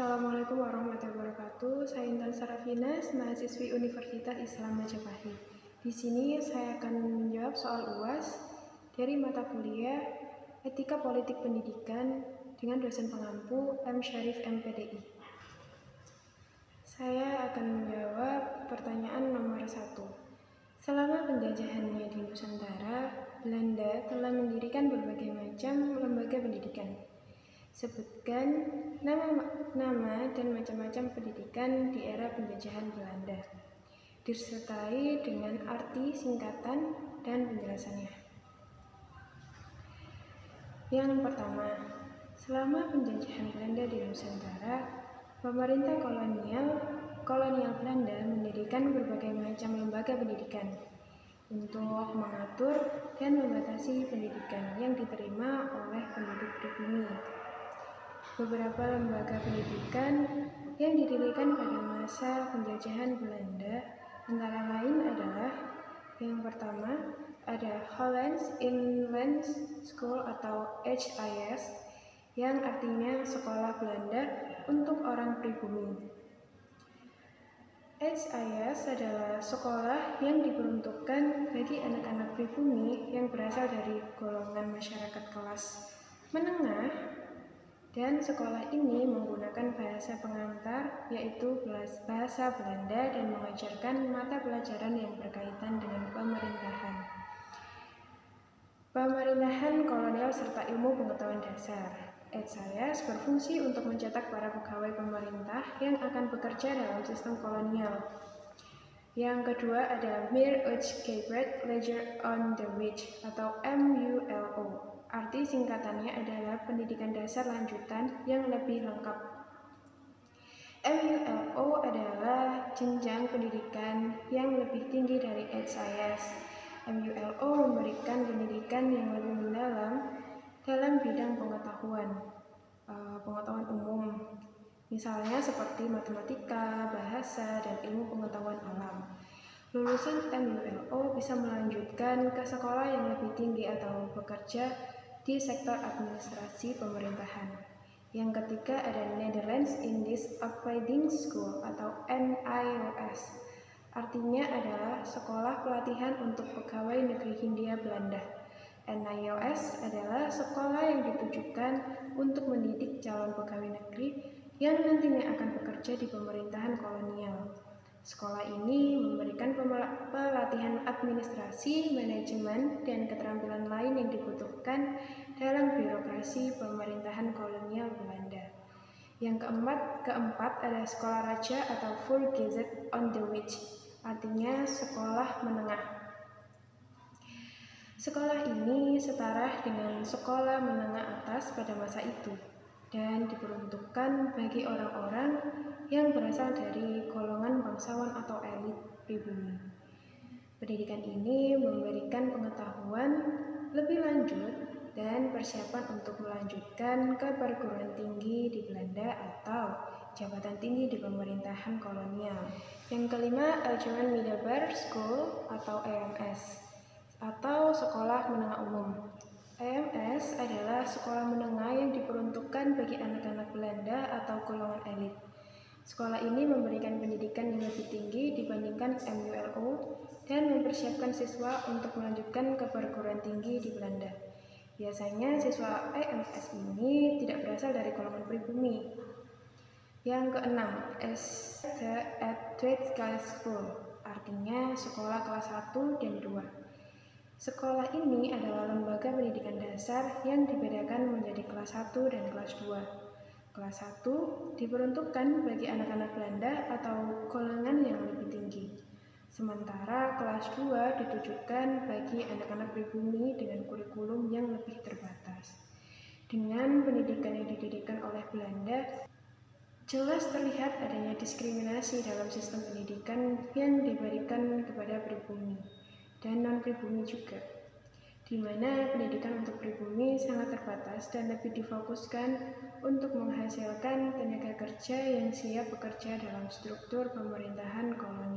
Assalamualaikum warahmatullahi wabarakatuh. Saya Intan Sarafinas, mahasiswi Universitas Islam Majapahit. Di sini saya akan menjawab soal UAS dari mata kuliah Etika Politik Pendidikan dengan dosen pengampu M. Syarif MPDI. Saya akan menjawab pertanyaan nomor 1. Selama penjajahannya di Nusantara, Belanda telah mendirikan berbagai macam lembaga pendidikan. Sebutkan nama dan macam-macam pendidikan di era penjajahan Belanda, disertai dengan arti singkatan dan penjelasannya. Yang pertama, selama penjajahan Belanda di Nusantara, pemerintah kolonial Belanda mendirikan berbagai macam lembaga pendidikan untuk mengatur dan membatasi pendidikan yang diterima oleh penduduk pribumi. Beberapa lembaga pendidikan yang didirikan pada masa penjajahan Belanda antara lain adalah yang pertama ada Hollands Inland School atau HIS yang artinya sekolah Belanda untuk orang pribumi. HIS adalah sekolah yang diperuntukkan bagi anak-anak pribumi yang berasal dari golongan masyarakat kelas menengah, dan sekolah ini menggunakan bahasa pengantar yaitu bahasa Belanda dan mengajarkan mata pelajaran yang berkaitan dengan pemerintahan kolonial serta ilmu pengetahuan dasar. HIS berfungsi untuk mencetak para pegawai pemerintah yang akan bekerja dalam sistem kolonial. Yang kedua ada Meer-Uitgebreid Leger on the Wich atau MULO. Arti singkatannya adalah pendidikan dasar lanjutan yang lebih lengkap. MULO adalah jenjang pendidikan yang lebih tinggi dari HIS. MULO memberikan pendidikan yang lebih mendalam dalam bidang pengetahuan umum, misalnya seperti matematika, bahasa, dan ilmu pengetahuan alam. Lulusan MULO bisa melanjutkan ke sekolah yang lebih tinggi atau bekerja di sektor administrasi pemerintahan. Yang ketiga ada Netherlands Indisch Opleiding School atau NIOS. Artinya adalah sekolah pelatihan untuk pegawai negeri Hindia Belanda. NIOS adalah sekolah yang ditujukan untuk mendidik calon pegawai negeri yang nantinya akan bekerja di pemerintahan kolonial. Sekolah ini memberikan pelatihan administrasi, manajemen, dan keterampilan lain yang dibutuhkan dalam birokrasi pemerintahan kolonial Belanda. Yang keempat ada sekolah raja atau Voortgezet on the Wich, artinya sekolah menengah. Sekolah ini setara dengan sekolah menengah atas pada masa itu dan diperuntukkan bagi orang-orang yang berasal dari golongan bangsawan atau elit pribumi. Pendidikan ini memberikan pengetahuan lebih lanjut dan persiapan untuk melanjutkan ke perguruan tinggi di Belanda atau jabatan tinggi di pemerintahan kolonial. Yang kelima, Algemeen Middelbare School atau EMS atau sekolah menengah umum. EMS adalah sekolah menengah yang diperuntukkan bagi anak-anak Belanda atau golongan elit. Sekolah ini memberikan pendidikan yang lebih tinggi dibandingkan MULO dan mempersiapkan siswa untuk melanjutkan ke perguruan tinggi di Belanda. Biasanya siswa EMS ini tidak berasal dari golongan pribumi. Yang keenam, Eerste en Tweede School, artinya sekolah kelas 1 dan 2. Sekolah ini adalah lembaga pendidikan dasar yang dibedakan menjadi kelas 1 dan kelas 2. Kelas 1 diperuntukkan bagi anak-anak Belanda atau golongan yang lebih tinggi. Sementara kelas 2 ditujukan bagi anak-anak pribumi dengan kurikulum yang lebih terbatas. Dengan pendidikan yang didirikan oleh Belanda, jelas terlihat adanya diskriminasi dalam sistem pendidikan yang diberikan kepada pribumi dan non-pribumi juga, di mana pendidikan untuk pribumi sangat terbatas dan lebih difokuskan untuk menghasilkan tenaga kerja yang siap bekerja dalam struktur pemerintahan kolonial.